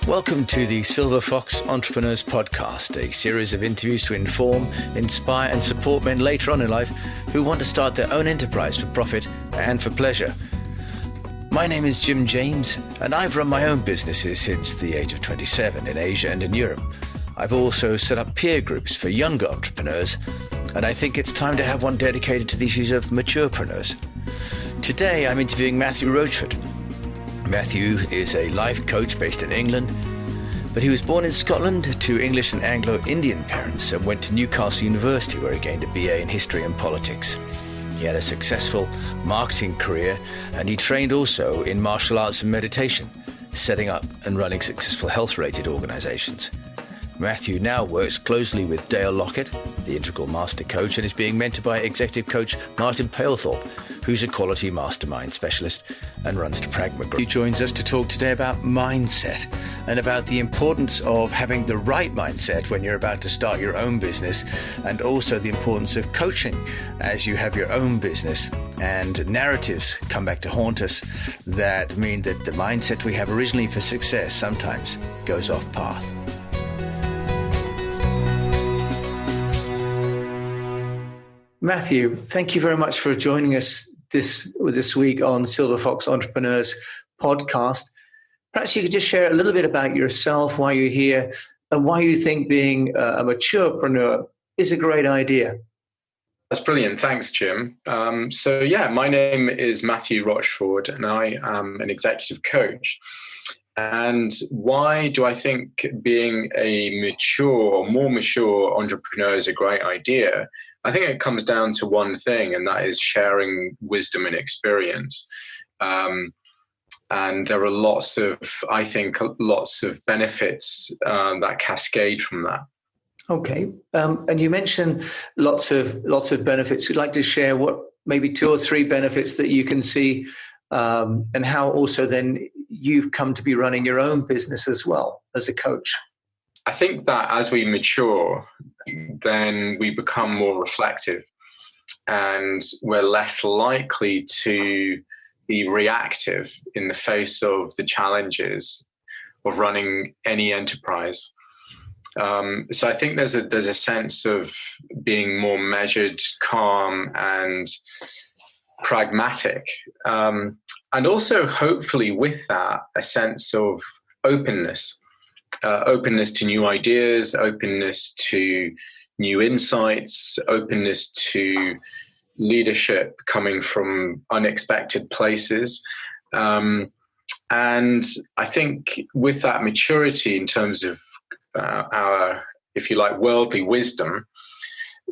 Welcome to the Silver Fox Entrepreneurs Podcast, a series of interviews to inform, inspire and support men later on in life who want to start their own enterprise for profit and for pleasure. My name is Jim James, and I've run my own businesses since the age of 27 in Asia and in Europe. I've also set up peer groups for younger entrepreneurs, and I think it's time to have one dedicated to the issues of maturepreneurs. Today, I'm interviewing Matthew Rochford. Matthew is a life coach based in England, but he was born in Scotland to English and Anglo-Indian parents and went to Newcastle University, where he gained a BA in history and politics. He had a successful marketing career, and he trained also in martial arts and meditation, setting up and running successful health-related organizations. Matthew now works closely with Dale Lockett, the Integral Master Coach, and is being mentored by executive coach Martin Palethorpe, who's a quality mastermind specialist and runs the Pragma group. He joins us to talk today about mindset and about the importance of having the right mindset when you're about to start your own business, and also the importance of coaching as you have your own business. And narratives come back to haunt us that mean that the mindset we have originally for success sometimes goes off path. Matthew, thank you very much for joining us this week on Silver Fox Entrepreneurs Podcast. Perhaps you could just share a little bit about yourself, why you're here, and why you think being a maturepreneur is a great idea. That's brilliant. Thanks, Jim. My name is Matthew Rochford, and I am an executive coach. And why do I think being a more mature entrepreneur is a great idea? I think it comes down to one thing, and that is sharing wisdom and experience. And there are lots of benefits that cascade from that. Okay. And you mentioned lots of benefits. You'd like to share what maybe 2 or 3 benefits that you can see, and how also then you've come to be running your own business as well as a coach. I think that as we mature, then we become more reflective, and we're less likely to be reactive in the face of the challenges of running any enterprise. So I think there's a sense of being more measured, calm, and pragmatic. And also, hopefully, with that, a sense of openness to new ideas, openness to new insights, openness to leadership coming from unexpected places. And I think with that maturity in terms of our, if you like, worldly wisdom,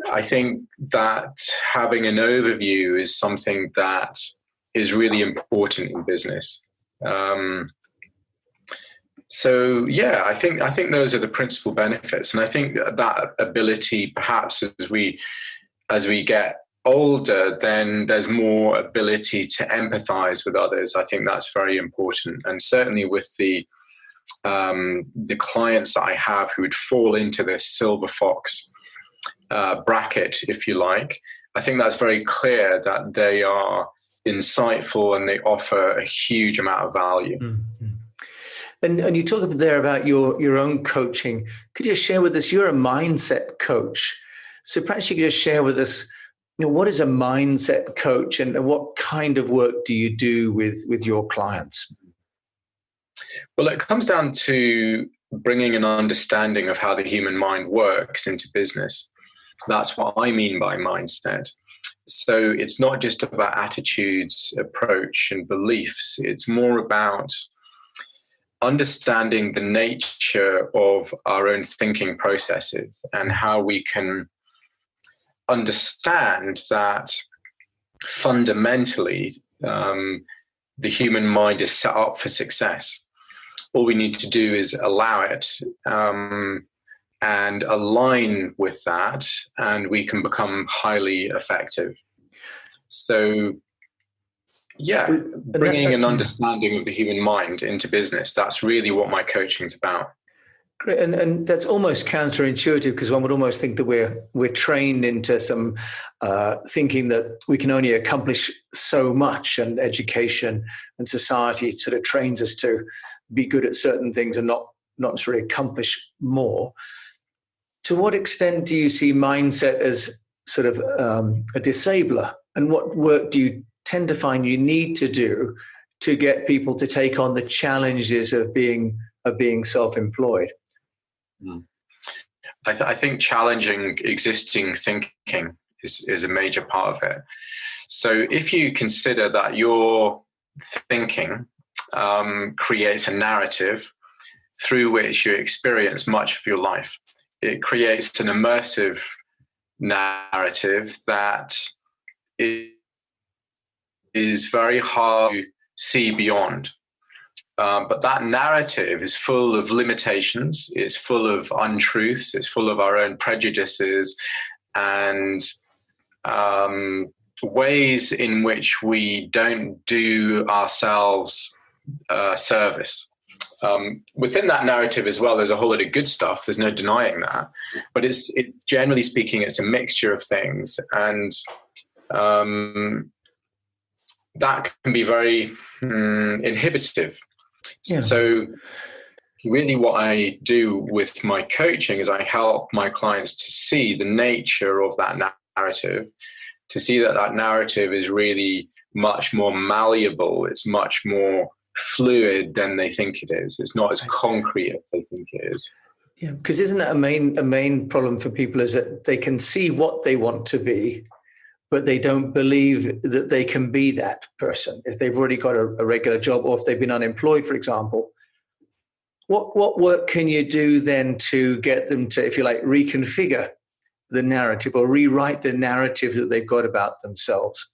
I think that having an overview is something that is really important in business. I think those are the principal benefits, and I think that ability, perhaps as we get older, then there's more ability to empathize with others. I think that's very important, and certainly with the clients that I have who would fall into this Silver Fox bracket, if you like, I think that's very clear that they are insightful and they offer a huge amount of value. Mm-hmm. And you talk there about your own coaching. Could you share with us, you're a mindset coach. So perhaps you could just share with us, what is a mindset coach, and what kind of work do you do with your clients? Well, it comes down to bringing an understanding of how the human mind works into business. That's what I mean by mindset. So it's not just about attitudes, approach, and beliefs. It's more about understanding the nature of our own thinking processes and how we can understand that fundamentally the human mind is set up for success. All we need to do is allow it and align with that, and we can become highly effective. So, bringing an understanding of the human mind into business, that's really what my coaching is about. Great. And that's almost counterintuitive, because one would almost think that we're trained into some thinking that we can only accomplish so much, and education and society sort of trains us to be good at certain things and not not necessarily accomplish more. To what extent do you see mindset as sort of a disabler? And what work do you tend to find you need to do to get people to take on the challenges of being self-employed? I think challenging existing thinking is a major part of it. So if you consider that your thinking creates a narrative through which you experience much of your life, it creates an immersive narrative that is very hard to see beyond. But that narrative is full of limitations, it's full of untruths, it's full of our own prejudices and ways in which we don't do ourselves service. Within that narrative as well, there's a whole lot of good stuff. There's no denying that. But it's generally speaking, it's a mixture of things. And that can be very inhibitive. Yeah. So really what I do with my coaching is I help my clients to see the nature of that narrative, to see that that narrative is really much more malleable. It's much more fluid than they think it is. It's not as concrete as they think it is. Yeah, because isn't that a main problem for people is that they can see what they want to be, but they don't believe that they can be that person. If they've already got a regular job or if they've been unemployed, for example, what work can you do then to get them to, if you like, reconfigure the narrative or rewrite the narrative that they've got about themselves?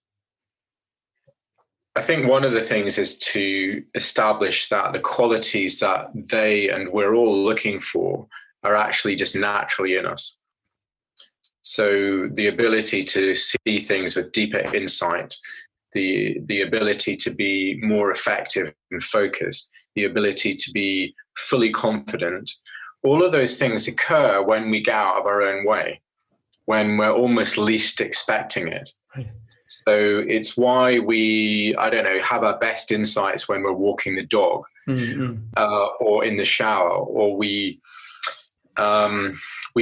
I think one of the things is to establish that the qualities that they and we're all looking for are actually just naturally in us. So the ability to see things with deeper insight, the ability to be more effective and focused, the ability to be fully confident, all of those things occur when we get out of our own way, when we're almost least expecting it. Right. So it's why we, have our best insights when we're walking the dog, or in the shower, or we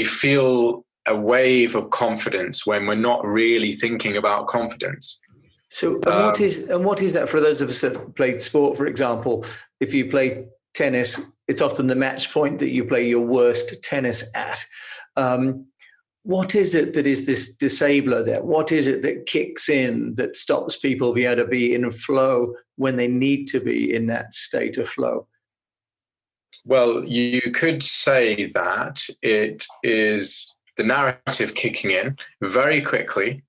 feel a wave of confidence when we're not really thinking about confidence. So what is that for those of us that have played sport, for example? If you play tennis, it's often the match point that you play your worst tennis at. What is it that is this disabler there? What is it that kicks in that stops people being able to be in flow when they need to be in that state of flow? Well, you could say that it is the narrative kicking in very quickly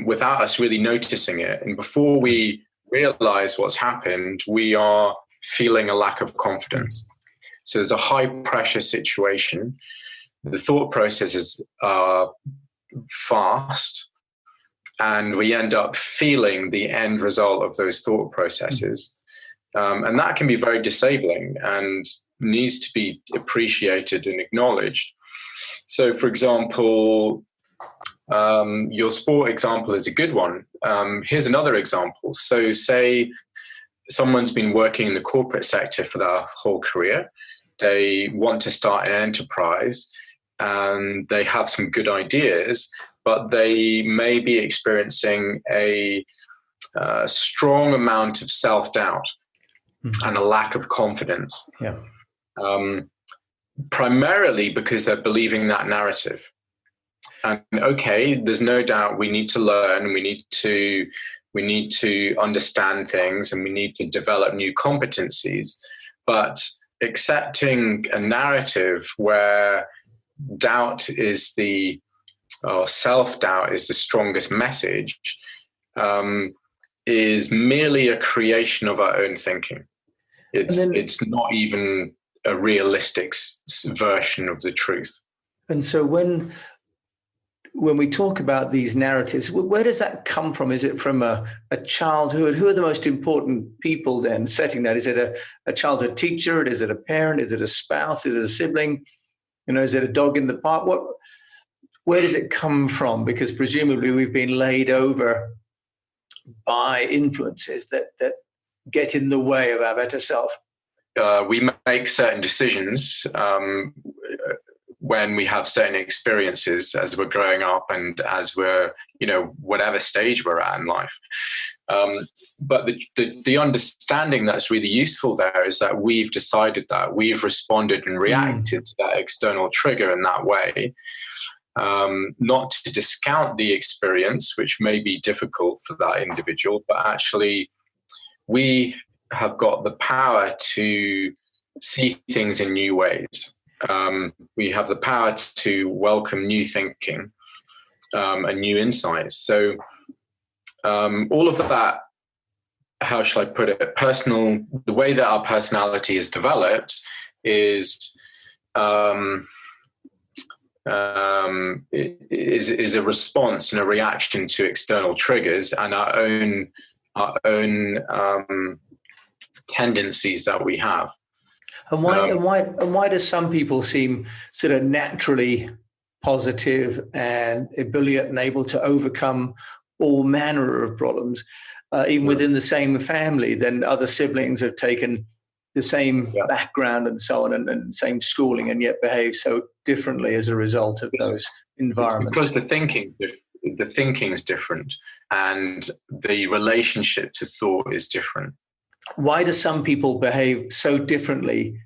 without us really noticing it. And before we realize what's happened, we are feeling a lack of confidence. So there's a high pressure situation. The thought processes are fast, and we end up feeling the end result of those thought processes. And that can be very disabling and needs to be appreciated and acknowledged. So, for example, your sport example is a good one. Here's another example. So say someone's been working in the corporate sector for their whole career. They want to start an enterprise and they have some good ideas, but they may be experiencing a strong amount of self-doubt and a lack of confidence. Yeah. Primarily because they're believing that narrative. And okay, there's no doubt we need to learn, we need to understand things, and we need to develop new competencies. But accepting a narrative where doubt is self-doubt is the strongest message is merely a creation of our own thinking. It's not even a realistic version of the truth. And so when we talk about these narratives, where does that come from? Is it from a childhood? Who are the most important people then setting that? Is it a childhood teacher? Is it a parent? Is it a spouse? Is it a sibling? Is it a dog in the park? Where does it come from? Because presumably we've been laid over by influences that get in the way of our better self. we make certain decisions when we have certain experiences as we're growing up and as we're, whatever stage we're at in life. But the understanding that's really useful there is that we've decided that we've responded and reacted to that external trigger in that way. Not to discount the experience, which may be difficult for that individual, but actually we have got the power to see things in new ways. We have the power to welcome new thinking and new insights. So all of that, how shall I put it, the way that our personality is developed is a response and a reaction to external triggers and our own tendencies that we have. And why do some people seem sort of naturally positive and ebullient and able to overcome all manner of problems, even within the same family? Then other siblings have taken the same background and so on, and same schooling, and yet behave so differently as a result of those environments. Because the thinking's different, and the relationship to thought is different. Why do some people behave so differently,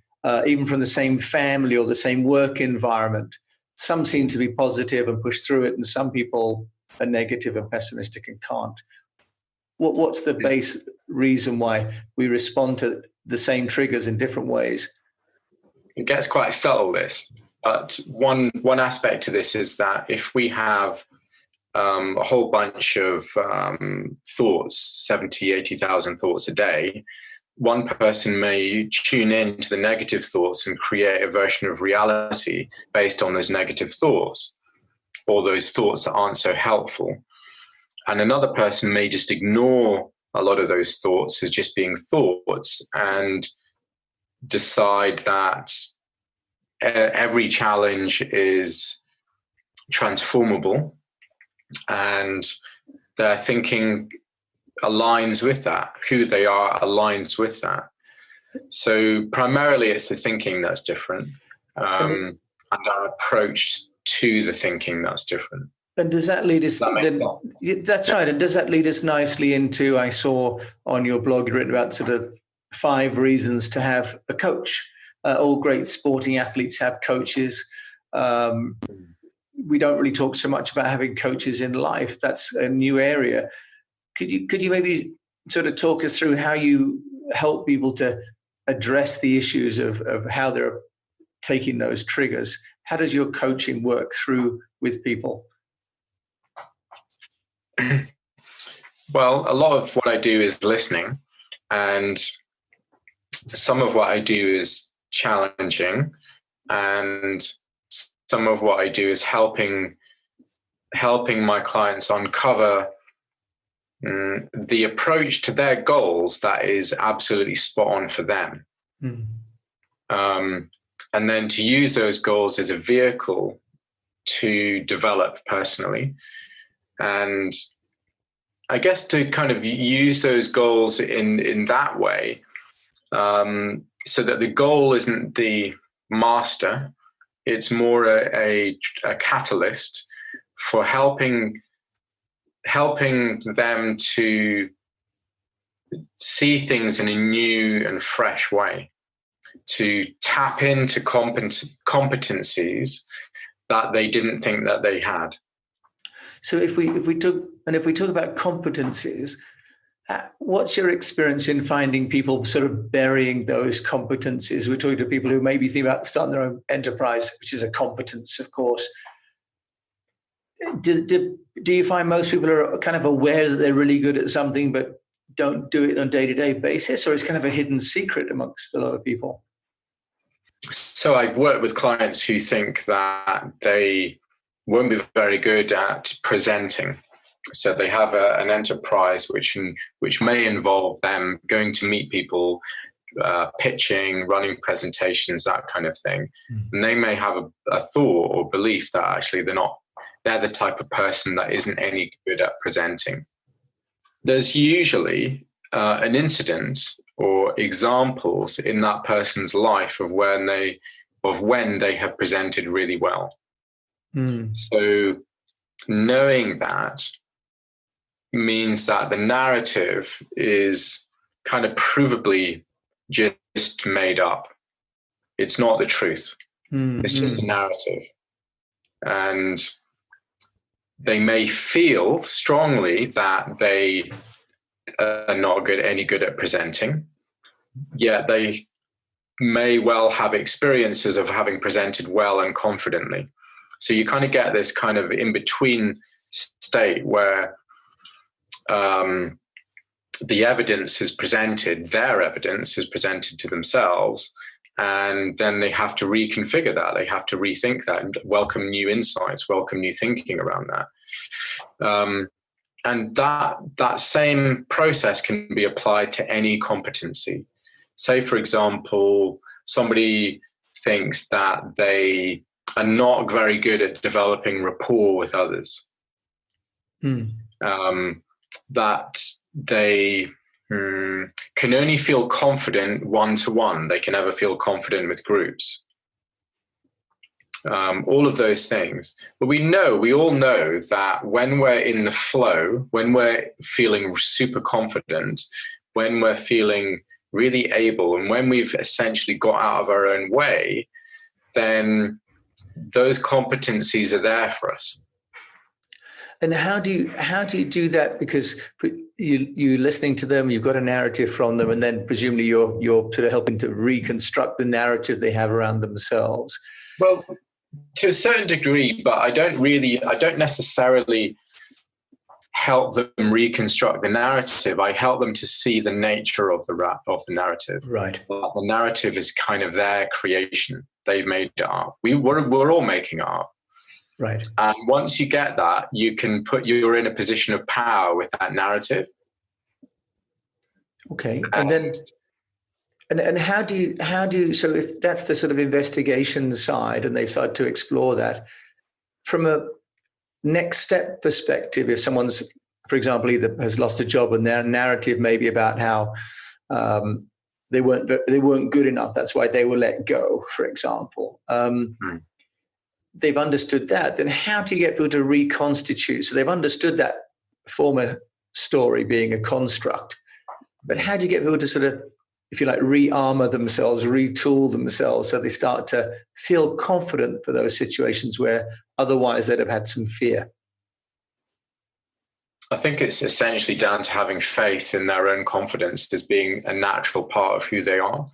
even from the same family or the same work environment? Some seem to be positive and push through it, and some people are negative and pessimistic and can't. What's the base reason why we respond to the same triggers in different ways? It gets quite subtle, this. But one aspect to this is that if we have a whole bunch of thoughts, 70, 80,000 thoughts a day, one person may tune in to the negative thoughts and create a version of reality based on those negative thoughts, or those thoughts that aren't so helpful. And another person may just ignore a lot of those thoughts as just being thoughts and decide that every challenge is transformable, and their thinking aligns with that. Who they are aligns with that. So primarily it's the thinking that's different, and our approach to the thinking that's different. And does that lead us? That's right. And does that lead us nicely into? I saw on your blog you written about sort of 5 reasons to have a coach. All great sporting athletes have coaches. We don't really talk so much about having coaches in life. That's a new area. Could you maybe sort of talk us through how you help people to address the issues of how they're taking those triggers? How does your coaching work through with people? Well, a lot of what I do is listening, and some of what I do is challenging, and some of what I do is helping my clients uncover the approach to their goals that is absolutely spot on for them. And then to use those goals as a vehicle to develop personally. And I guess to kind of use those goals in that way, so that the goal isn't the master, it's more a catalyst for helping them to see things in a new and fresh way, to tap into competencies that they didn't think that they had. So if we talk about competencies, what's your experience in finding people sort of burying those competencies? We're talking to people who maybe think about starting their own enterprise, which is a competence, of course. Do you find most people are kind of aware that they're really good at something but don't do it on a day-to-day basis, or it's kind of a hidden secret amongst a lot of people? So I've worked with clients who think that they won't be very good at presenting. So they have an enterprise which may involve them going to meet people, pitching, running presentations, that kind of thing. And they may have a thought or belief that actually they're the type of person that isn't any good at presenting. There's usually an incident or examples in that person's life of when they have presented really well. So knowing that means that the narrative is kind of provably just made up. It's not the truth. It's just a narrative. And they may feel strongly that they are not any good at presenting, yet they may well have experiences of having presented well and confidently. So you kind of get this kind of in-between state where the evidence is presented, their evidence is presented to themselves, and then they have to reconfigure that. They have to rethink that and welcome new insights, welcome new thinking around that. And that same process can be applied to any competency. Say, for example, somebody thinks that they are not very good at developing rapport with others. That they can only feel confident one-to-one. They can never feel confident with groups. All of those things. But we all know that when we're in the flow, when we're feeling super confident, when we're feeling really able, and when we've essentially got out of our own way, then those competencies are there for us. And how do you do that? Because you're listening to them, you've got a narrative from them, and then presumably you're sort of helping to reconstruct the narrative they have around themselves. Well, to a certain degree, but I don't necessarily help them reconstruct the narrative. I help them to see the nature of the narrative. Right. The narrative is kind of their creation. They've made it up. We're all making it up. Right. And once you get that, you're in a position of power with that narrative. Okay. And then, and how do you, so if that's the sort of investigation side and they've started to explore that, from a next step perspective, if someone's, for example, either has lost a job and their narrative may be about how they weren't good enough, that's why they were let go, for example. They've understood that, then how do you get people to reconstitute? So they've understood that former story being a construct, but how do you get people to sort of, if you like, re-armor themselves, retool themselves so they start to feel confident for those situations where otherwise they'd have had some fear? I think it's essentially down to having faith in their own confidence as being a natural part of who they are.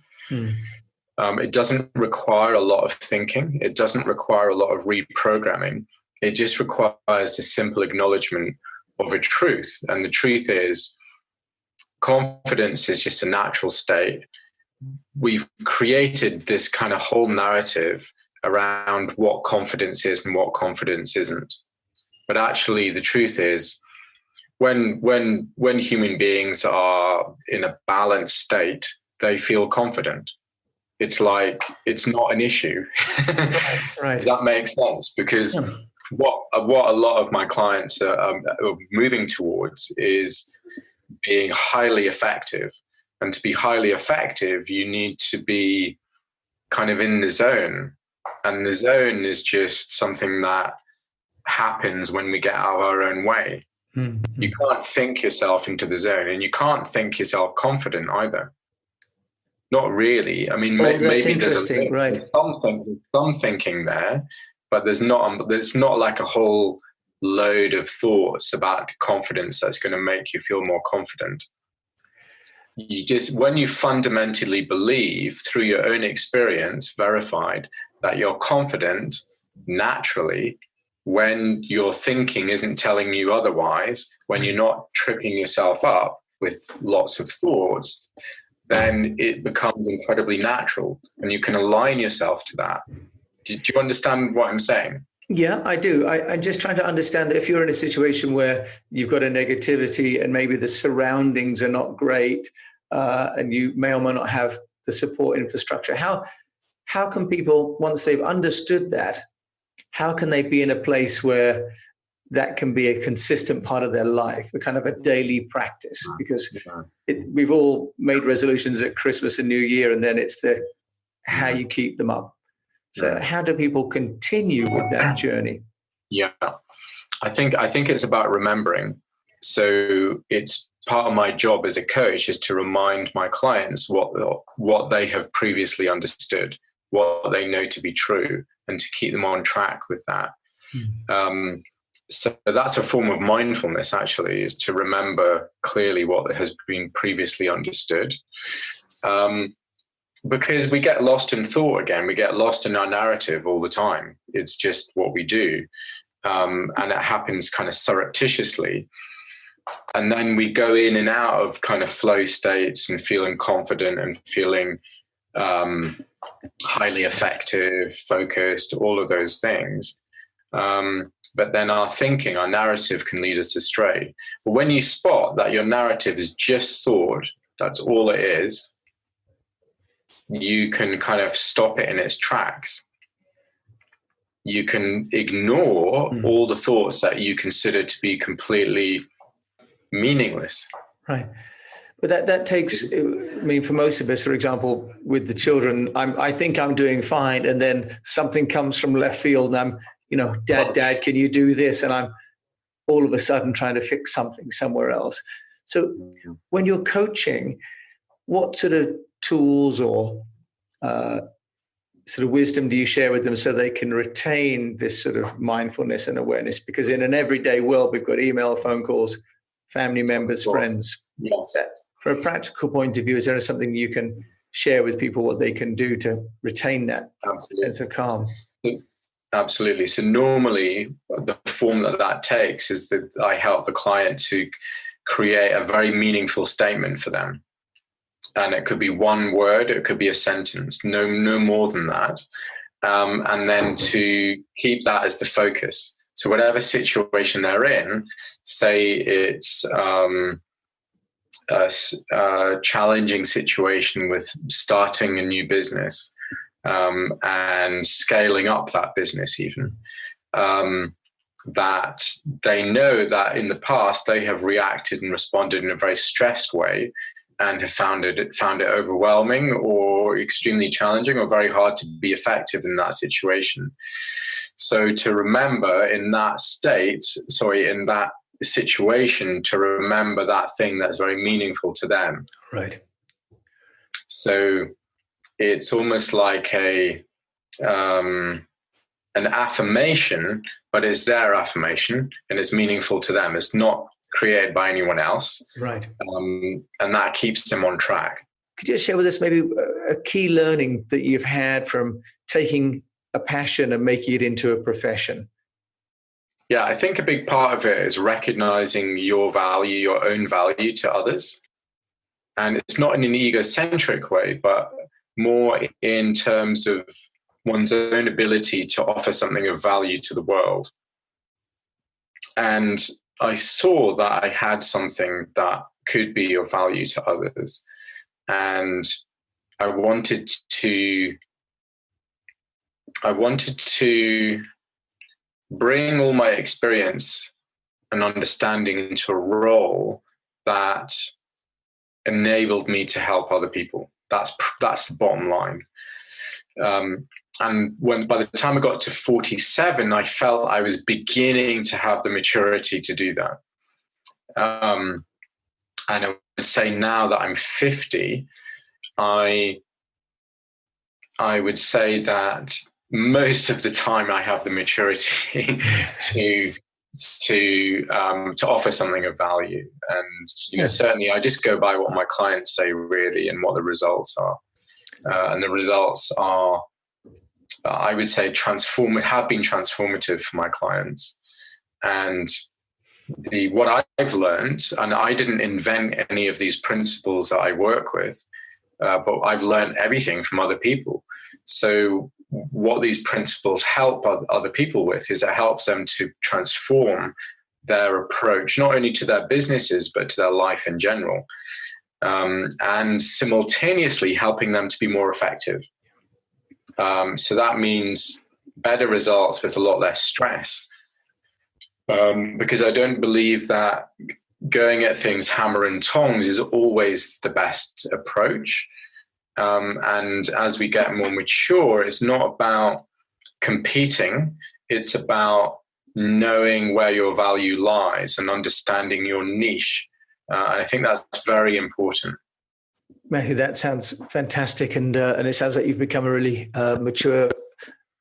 It doesn't require a lot of thinking. It doesn't require a lot of reprogramming. It just requires a simple acknowledgement of a truth. And the truth is, confidence is just a natural state. We've created this kind of whole narrative around what confidence is and what confidence isn't. But actually, the truth is, when human beings are in a balanced state, they feel confident. It's like, it's not an issue. Right. That makes sense, because what a lot of my clients are moving towards is being highly effective. And to be highly effective, you need to be kind of in the zone. And the zone is just something that happens when we get out of our own way. Mm-hmm. You can't think yourself into the zone, and you can't think yourself confident either. Not really. I mean, maybe there's right. some thinking there, but there's not like a whole load of thoughts about confidence that's going to make you feel more confident. You just, when you fundamentally believe through your own experience, verified, that you're confident naturally, when your thinking isn't telling you otherwise, when you're not tripping yourself up with lots of thoughts, then it becomes incredibly natural, and you can align yourself to that. Do you understand what I'm saying? Yeah, I do. I'm just trying to understand that if you're in a situation where you've got a negativity and maybe the surroundings are not great, and you may or may not have the support infrastructure, how can people, once they've understood that, how can they be in a place where that can be a consistent part of their life, a kind of a daily practice, because we've all made resolutions at Christmas and New Year, and then it's how you keep them up. So how do people continue with that journey? Yeah, I think it's about remembering. So it's part of my job as a coach is to remind my clients what they have previously understood, what they know to be true, and to keep them on track with that. So that's a form of mindfulness, actually, is to remember clearly what has been previously understood. Because we get lost in thought again, we get lost in our narrative all the time. It's just what we do. And it happens kind of surreptitiously. And then we go in and out of kind of flow states and feeling confident and feeling highly effective, focused, all of those things. But then our thinking, our narrative can lead us astray. But when you spot that your narrative is just thought, that's all it is, you can kind of stop it in its tracks. You can ignore all the thoughts that you consider to be completely meaningless. Right. But that takes, I mean, for most of us, for example, with the children, I think I'm doing fine. And then something comes from left field and I'm, Dad, can you do this? And I'm all of a sudden trying to fix something somewhere else. So when you're coaching, what sort of tools or sort of wisdom do you share with them so they can retain this sort of mindfulness and awareness? Because in an everyday world, we've got email, phone calls, family members, friends. Yes. For a practical point of view, is there something you can share with people what they can do to retain that sense of calm? Absolutely. So normally the form that takes is that I help the client to create a very meaningful statement for them. And it could be one word, it could be a sentence, no more than that. And then to keep that as the focus. So whatever situation they're in, say it's a challenging situation with starting a new business and scaling up that business even, that they know that in the past they have reacted and responded in a very stressed way and have found it overwhelming or extremely challenging or very hard to be effective in that situation. So to remember in that situation, to remember that thing that's very meaningful to them. Right. So it's almost like an affirmation, but it's their affirmation and it's meaningful to them. It's not created by anyone else. Right. And that keeps them on track. Could you share with us maybe a key learning that you've had from taking a passion and making it into a profession? Yeah, I think a big part of it is recognizing your value, your own value to others. And it's not in an egocentric way, but more in terms of one's own ability to offer something of value to the world. And I saw that I had something that could be of value to others. And I wanted to bring all my experience and understanding into a role that enabled me to help other people. That's the bottom line. And by the time I got to 47, I felt I was beginning to have the maturity to do that. And I would say now that I'm 50, I would say that most of the time I have the maturity to offer something of value. And certainly I just go by what my clients say really and what the results are. And the results are, I would say, have been transformative for my clients. And what I've learned, and I didn't invent any of these principles that I work with, but I've learned everything from other people. So what these principles help other people with is it helps them to transform their approach, not only to their businesses, but to their life in general, and simultaneously helping them to be more effective. So that means better results with a lot less stress. because I don't believe that going at things hammer and tongs is always the best approach. And as we get more mature, it's not about competing. It's about knowing where your value lies and understanding your niche. And I think that's very important. Matthew, that sounds fantastic. And it sounds like you've become a really mature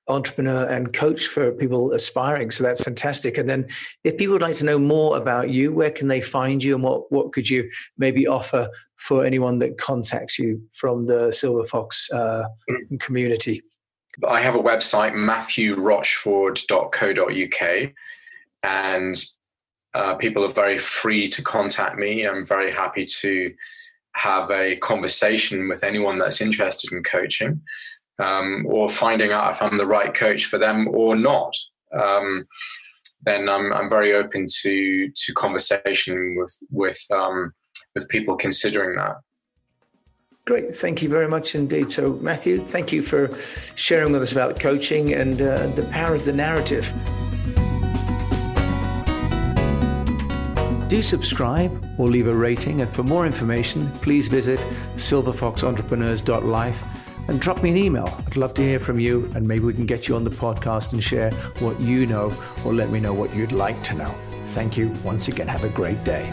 entrepreneur and coach for people aspiring. So that's fantastic. And then if people would like to know more about you, where can they find you, and what could you maybe offer for anyone that contacts you from the Silver Fox community? I have a website, matthewrochford.co.uk, and people are very free to contact me. I'm very happy to have a conversation with anyone that's interested in coaching. Or finding out if I'm the right coach for them or not, then I'm very open to conversation with people considering that. Great, thank you very much indeed. So, Matthew, thank you for sharing with us about coaching and the power of the narrative. Do subscribe or leave a rating, and for more information, please visit silverfoxentrepreneurs.life. and drop me an email. I'd love to hear from you, and maybe we can get you on the podcast and share what you know, or let me know what you'd like to know. Thank you once again. Have a great day.